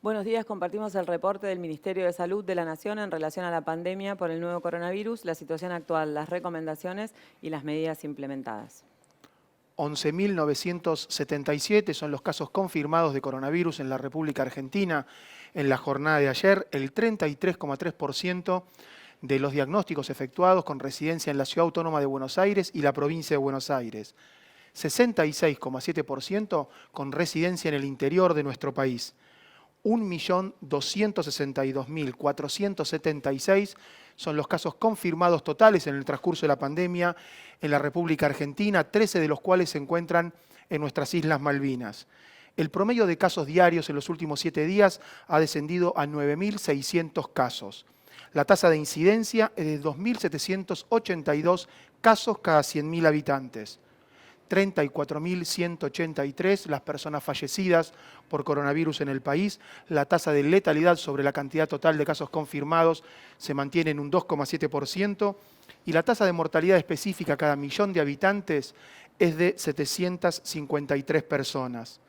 Buenos días, compartimos el reporte del Ministerio de Salud de la Nación en relación a la pandemia por el nuevo coronavirus, la situación actual, las recomendaciones y las medidas implementadas. 11.977 son los casos confirmados de coronavirus en la República Argentina. En la jornada de ayer, el 33,3% de los diagnósticos efectuados con residencia en la Ciudad Autónoma de Buenos Aires y la provincia de Buenos Aires. 66,7% con residencia en el interior de nuestro país. 1.262.476 son los casos confirmados totales en el transcurso de la pandemia en la República Argentina, 13 de los cuales se encuentran en nuestras Islas Malvinas. El promedio de casos diarios en los últimos 7 días ha descendido a 9.600 casos. La tasa de incidencia es de 2.782 casos cada 100.000 habitantes. 34.183 las personas fallecidas por coronavirus en el país. La tasa de letalidad sobre la cantidad total de casos confirmados se mantiene en un 2,7% y la tasa de mortalidad específica cada millón de habitantes es de 753 personas.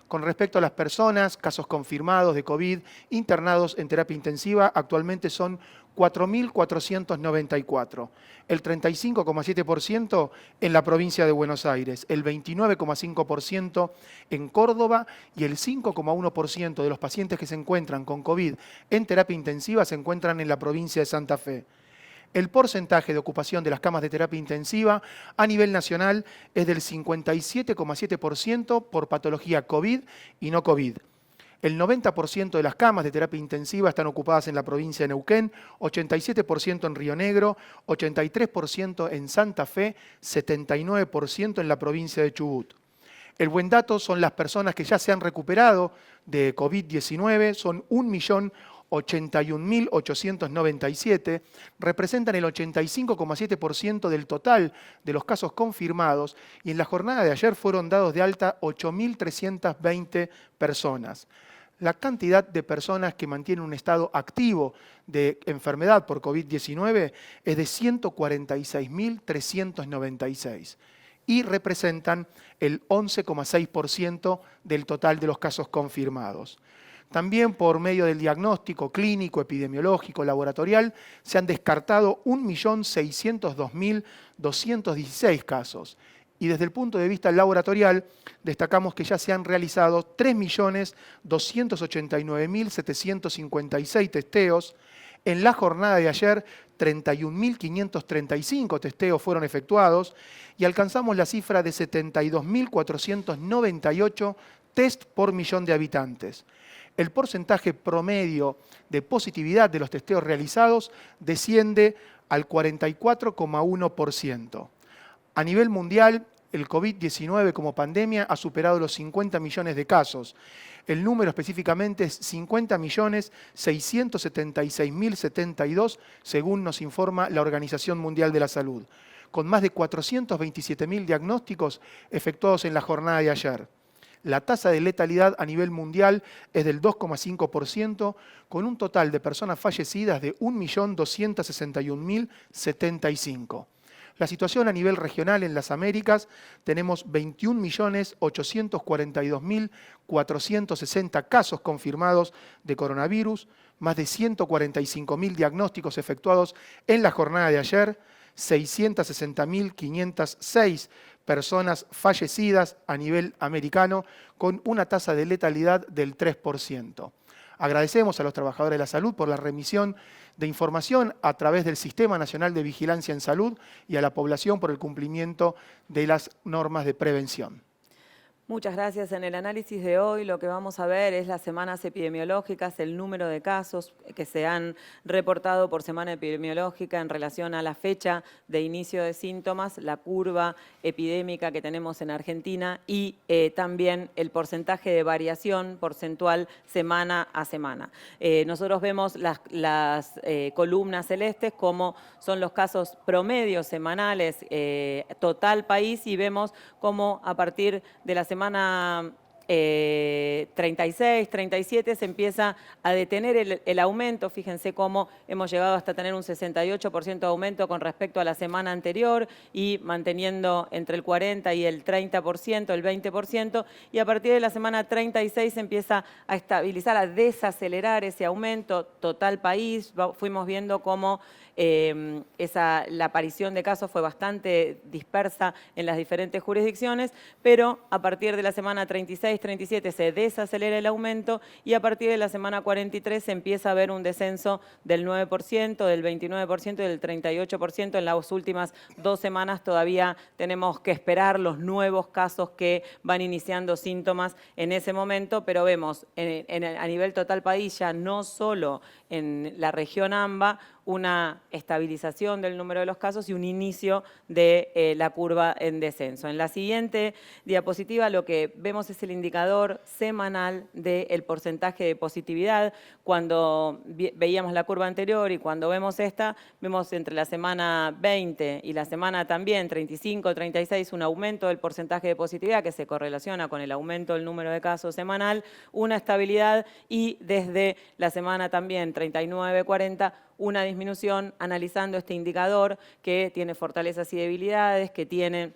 Con respecto a las personas, casos confirmados de COVID internados en terapia intensiva, actualmente son 4.494, el 35,7% en la provincia de Buenos Aires, el 29,5% en Córdoba y el 5,1% de los pacientes que se encuentran con COVID en terapia intensiva se encuentran en la provincia de Santa Fe. El porcentaje de ocupación de las camas de terapia intensiva a nivel nacional es del 57,7% por patología COVID y no COVID. El 90% de las camas de terapia intensiva están ocupadas en la provincia de Neuquén, 87% en Río Negro, 83% en Santa Fe, 79% en la provincia de Chubut. El buen dato son las personas que ya se han recuperado de COVID-19, son 1.081.897, representan el 85,7% del total de los casos confirmados y en la jornada de ayer fueron dados de alta 8.320 personas. La cantidad de personas que mantienen un estado activo de enfermedad por COVID-19 es de 146.396 y representan el 11,6% del total de los casos confirmados. También por medio del diagnóstico clínico, epidemiológico, laboratorial, se han descartado 1.602.216 casos. Y desde el punto de vista laboratorial, destacamos que ya se han realizado 3.289.756 testeos. En la jornada de ayer, 31.535 testeos fueron efectuados y alcanzamos la cifra de 72.498 test por millón de habitantes. El porcentaje promedio de positividad de los testeos realizados desciende al 44,1%. A nivel mundial, el COVID-19 como pandemia ha superado los 50 millones de casos. El número específicamente es 50.676.072, según nos informa la Organización Mundial de la Salud, con más de 427.000 diagnósticos efectuados en la jornada de ayer. La tasa de letalidad a nivel mundial es del 2,5%, con un total de personas fallecidas de 1.261.075. La situación a nivel regional en las Américas, tenemos 21.842.460 casos confirmados de coronavirus, más de 145.000 diagnósticos efectuados en la jornada de ayer, 660.506 personas fallecidas a nivel americano, con una tasa de letalidad del 3%. Agradecemos a los trabajadores de la salud por la remisión de información a través del Sistema Nacional de Vigilancia en Salud y a la población por el cumplimiento de las normas de prevención. Muchas gracias. En el análisis de hoy lo que vamos a ver es las semanas epidemiológicas, el número de casos que se han reportado por semana epidemiológica en relación a la fecha de inicio de síntomas, la curva epidémica que tenemos en Argentina y también el porcentaje de variación porcentual semana a semana. Nosotros vemos las columnas celestes como son los casos promedios semanales total país y vemos cómo a partir de la semana 36, 37 se empieza a detener el aumento. Fíjense cómo hemos llegado hasta tener un 68% de aumento con respecto a la semana anterior y manteniendo entre el 40 y el 30%, el 20%. Y a partir de la semana 36 se empieza a estabilizar, a desacelerar ese aumento total país. Fuimos viendo cómo la aparición de casos fue bastante dispersa en las diferentes jurisdicciones, pero a partir de la semana 36, 37 se desacelera el aumento y a partir de la semana 43 se empieza a ver un descenso del 9%, del 29% y del 38%. En las últimas 2 semanas todavía tenemos que esperar los nuevos casos que van iniciando síntomas en ese momento, pero vemos a nivel total país, ya no solo en la región AMBA, una estabilización del número de los casos y un inicio de la curva en descenso. En la siguiente diapositiva lo que vemos es el indicador semanal del porcentaje de positividad. Cuando veíamos la curva anterior y cuando vemos esta, vemos entre la semana 20 y la semana también 35, 36, un aumento del porcentaje de positividad que se correlaciona con el aumento del número de casos semanal, una estabilidad y desde la semana también 39, 40, una disminución analizando este indicador que tiene fortalezas y debilidades, que tiene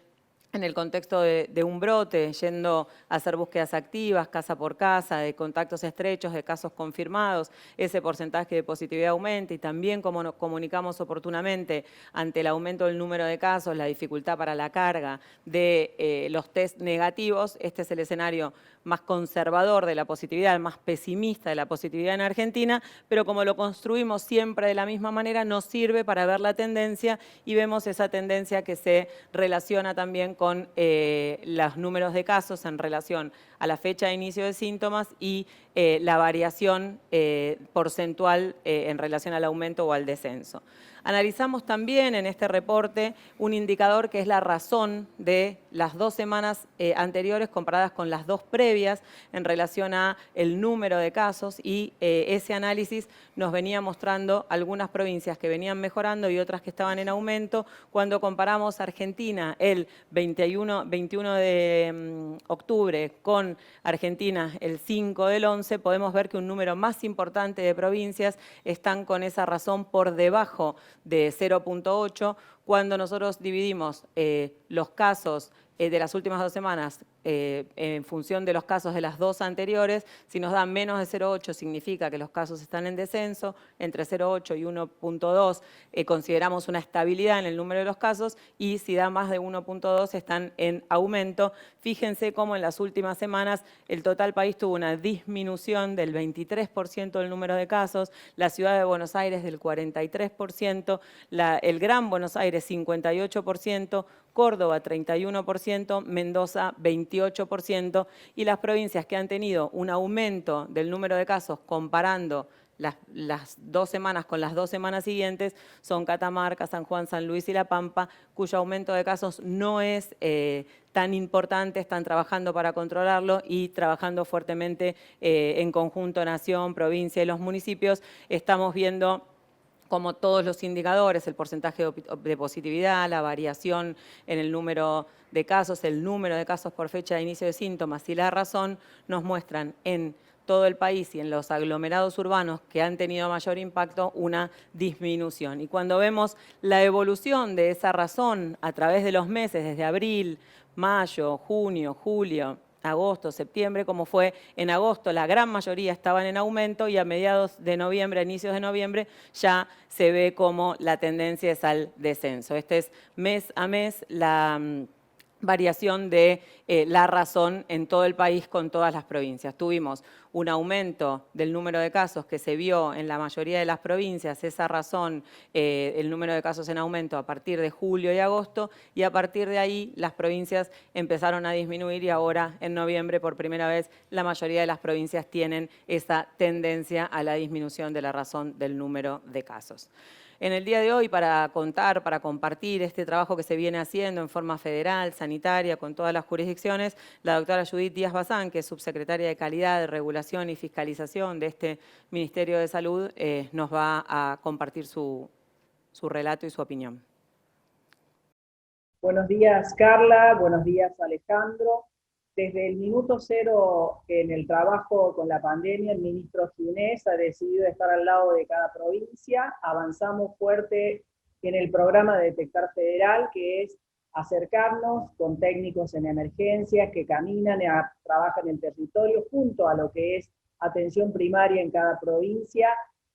en el contexto de un brote, yendo a hacer búsquedas activas, casa por casa, de contactos estrechos, de casos confirmados, ese porcentaje de positividad aumenta y también como nos comunicamos oportunamente ante el aumento del número de casos, la dificultad para la carga de los test negativos. Este es el escenario más conservador de la positividad, el más pesimista de la positividad en Argentina, pero como lo construimos siempre de la misma manera, nos sirve para ver la tendencia y vemos esa tendencia que se relaciona también con los números de casos en relación a la fecha de inicio de síntomas y la variación porcentual en relación al aumento o al descenso. Analizamos también en este reporte un indicador que es la razón de las 2 semanas anteriores comparadas con las 2 previas en relación a el número de casos y ese análisis nos venía mostrando algunas provincias que venían mejorando y otras que estaban en aumento. Cuando comparamos Argentina el 21 de octubre con Argentina el 5 del 11, podemos ver que un número más importante de provincias están con esa razón por debajo de 0.8. Cuando nosotros dividimos los casos de las últimas 2 semanas en función de los casos de las 2 anteriores, si nos dan menos de 0.8 significa que los casos están en descenso, entre 0.8 y 1.2 consideramos una estabilidad en el número de los casos y si da más de 1.2 están en aumento. Fíjense cómo en las últimas semanas el total país tuvo una disminución del 23% del número de casos, la ciudad de Buenos Aires del 43%, el Gran Buenos Aires 58%, Córdoba 31%, Mendoza 28% y las provincias que han tenido un aumento del número de casos comparando las 2 semanas con las 2 semanas siguientes son Catamarca, San Juan, San Luis y La Pampa, cuyo aumento de casos no es tan importante, están trabajando para controlarlo y trabajando fuertemente en conjunto Nación, provincia y los municipios. Estamos viendo como todos los indicadores, el porcentaje de positividad, la variación en el número de casos, el número de casos por fecha de inicio de síntomas y la razón, nos muestran en todo el país y en los aglomerados urbanos que han tenido mayor impacto una disminución. Y cuando vemos la evolución de esa razón a través de los meses, desde abril, mayo, junio, julio, agosto, septiembre, como fue en agosto, la gran mayoría estaban en aumento y a mediados de noviembre, a inicios de noviembre, ya se ve como la tendencia es al descenso. Este es mes a mes la variación de la razón en todo el país con todas las provincias. Tuvimos un aumento del número de casos que se vio en la mayoría de las provincias, esa razón, el número de casos en aumento a partir de julio y agosto, y a partir de ahí las provincias empezaron a disminuir y ahora en noviembre por primera vez la mayoría de las provincias tienen esa tendencia a la disminución de la razón del número de casos. En el día de hoy, para contar, para compartir este trabajo que se viene haciendo en forma federal, sanitaria, con todas las jurisdicciones, la doctora Judith Díaz Bazán, que es subsecretaria de Calidad, de Regulación y Fiscalización de este Ministerio de Salud, nos va a compartir su relato y su opinión. Buenos días, Carla. Buenos días, Alejandro. Desde el minuto cero en el trabajo con la pandemia, el ministro Ginés ha decidido estar al lado de cada provincia. Avanzamos fuerte en el programa de Detectar Federal, que es acercarnos con técnicos en emergencias que caminan y trabajan en el territorio junto a lo que es atención primaria en cada provincia,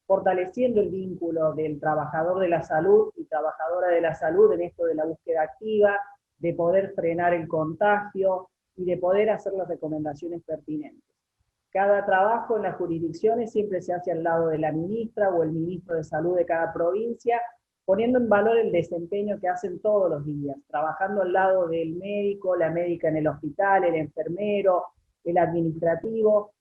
fortaleciendo el vínculo del trabajador de la salud y trabajadora de la salud en esto de la búsqueda activa, de poder frenar el contagio y de poder hacer las recomendaciones pertinentes. Cada trabajo en las jurisdicciones siempre se hace al lado de la ministra o el ministro de salud de cada provincia, poniendo en valor el desempeño que hacen todos los días, trabajando al lado del médico, la médica en el hospital, el enfermero, el administrativo,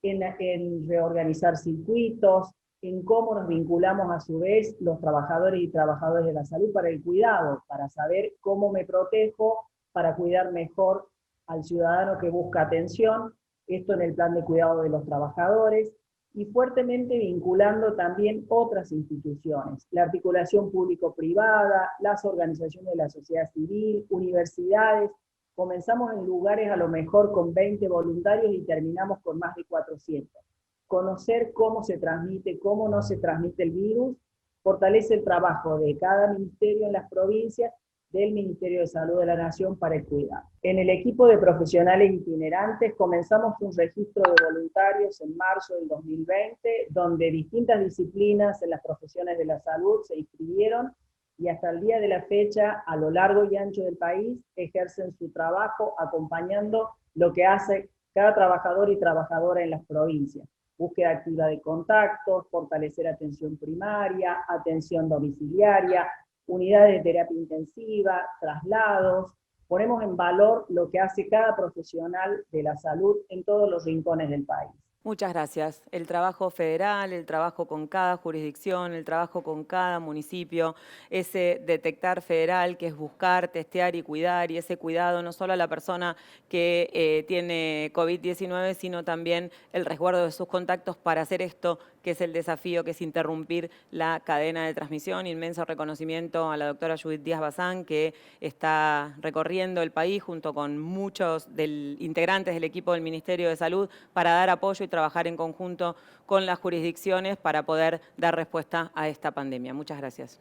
en reorganizar circuitos, en cómo nos vinculamos a su vez los trabajadores y trabajadoras de la salud para el cuidado, para saber cómo me protejo, para cuidar mejor al ciudadano que busca atención, esto en el plan de cuidado de los trabajadores, y fuertemente vinculando también otras instituciones, la articulación público-privada, las organizaciones de la sociedad civil, universidades. Comenzamos en lugares a lo mejor con 20 voluntarios y terminamos con más de 400. Conocer cómo se transmite, cómo no se transmite el virus, fortalece el trabajo de cada ministerio en las provincias, del Ministerio de Salud de la Nación para el cuidado. En el equipo de profesionales itinerantes comenzamos un registro de voluntarios en marzo del 2020, donde distintas disciplinas en las profesiones de la salud se inscribieron y hasta el día de la fecha, a lo largo y ancho del país, ejercen su trabajo acompañando lo que hace cada trabajador y trabajadora en las provincias. Búsqueda activa de contactos, fortalecer atención primaria, atención domiciliaria, unidades de terapia intensiva, traslados. Ponemos en valor lo que hace cada profesional de la salud en todos los rincones del país. Muchas gracias. El trabajo federal, el trabajo con cada jurisdicción, el trabajo con cada municipio, ese detectar federal que es buscar, testear y cuidar, y ese cuidado no solo a la persona que tiene COVID-19, sino también el resguardo de sus contactos para hacer esto, que es el desafío, que es interrumpir la cadena de transmisión. Inmenso reconocimiento a la doctora Judith Díaz Bazán, que está recorriendo el país junto con muchos integrantes del equipo del Ministerio de Salud para dar apoyo y trabajar en conjunto con las jurisdicciones para poder dar respuesta a esta pandemia. Muchas gracias.